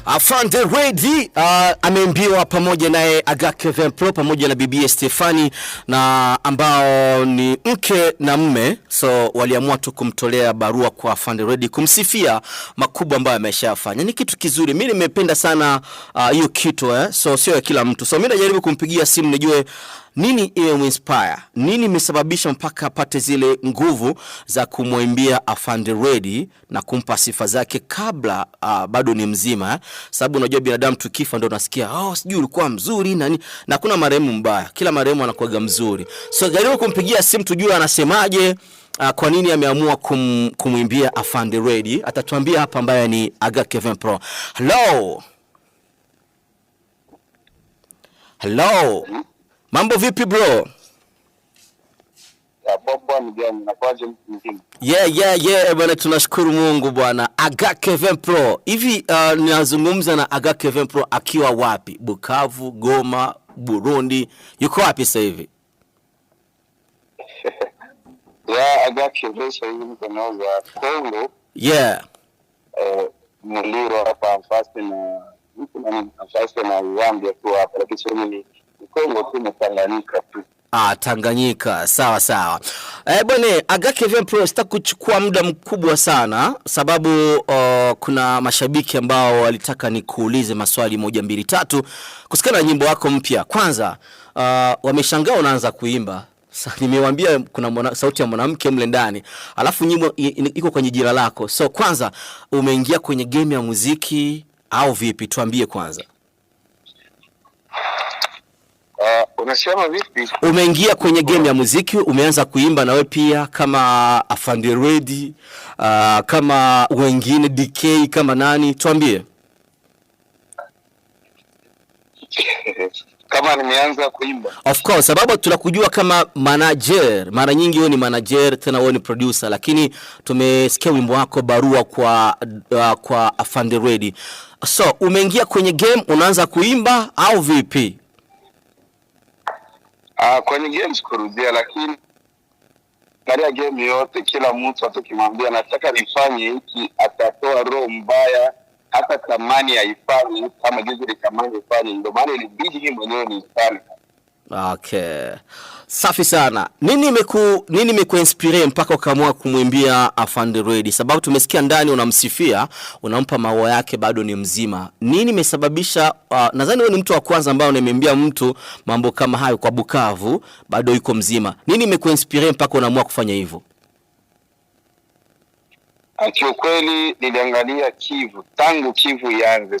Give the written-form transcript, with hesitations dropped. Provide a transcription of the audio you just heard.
Afande Ready ameambiwa pamoja naye Aga Kevin Pro pamoja na bibi Stefani na ambao ni mke na mume, so waliamua tu kumtolea barua kwa Afande Ready kumsifia makubwa ambayo ameshafanya. Ni kitu kizuri. Mimi nimependa sana hiyo kitu so sio kila mtu. So mimi najaribu kumpigia simu nijue nini inspire, nini imesababisha mpaka apate zile nguvu za kumwimbia Afande Ready na kumpa sifa zake kabla bado ni mzima. Sababu unajua binadamu tukifa ndo unasikia sijui ulikuwa mzuri na kuna marehemu mbaya. Kila marehemu anakuwa mzuri. So jaribu kumpigia simu tujue anasemaje, kwa nini ameamua kumwimbia Afande Ready. Atatuambia hapa ambaye ni Aga Kevin Pro. Hello. Mambo vipi bro? Ya baba mgeni na kwaje mtu mzima? Yeah bwana, tunashukuru Mungu bwana. Aga Kevin Pro. Hivi ninazungumza na Aga Kevin Pro akiwa wapi? Bukavu, Goma, Burundi. Yuko wapi sasa hivi? Ya Aga Kevin sasa hivi mkonoza Kongo. Yeah. Muliro hapa fast na mtu na Rwanda tu hapa, lakini sio ni Kongo tu na Tanganyika tu. Tanganyika, sawa. Bwana Aga Kevin Pro, sitaki kuchukua muda mkubwa sana sababu kuna mashabiki ambao walitaka nikuulize maswali 1 2 3 kusikana na nyimbo yako mpya. Kwanza wameshangaa unaanza kuimba. Nimewaambia kuna sauti ya mwanamke mle ndani. Alafu nyimbo iko kwenye jina lako. So kwanza umeingia kwenye game ya muziki au vipi? Tuambie kwanza. Unasema vipi? Umeingia kwenye game ya muziki, umeanza kuimba na wewe pia kama Afande Ready, kama wengine DK kama nani? Tuambie. Kama nimeanza kuimba. Of course, sababu tunakujua kama manager. Mara nyingi wewe ni manager, tena wewe ni producer, lakini tumesikia wimbo wako Barua kwa Afande Ready. So, umeingia kwenye game, unaanza kuimba au vipi? Kwenye games kurudia, lakini katika game yote kila mtu atakimwambia nataka nifanye hiki atatoa roho mbaya, hata tamani haifanye kama jinsi tamani ifanye, ndio maana ilibidi mimi mwenyewe nifanye. Okay. Safi sana. Nini imekuinspire mpaka ukaamua kumwimbia Afande Ready? Sababu tumesikia ndani unamsifia, unampa maua yake bado ni mzima. Nini imesababisha nadhani wewe ni mtu wa kwanza ambao unamwimbia mtu mambo kama hayo kwa Bukavu bado yuko mzima. Nini imekuinspire mpaka unaamua kufanya hivyo? Kiukweli niliangalia Kivu tangu Kivu ianze.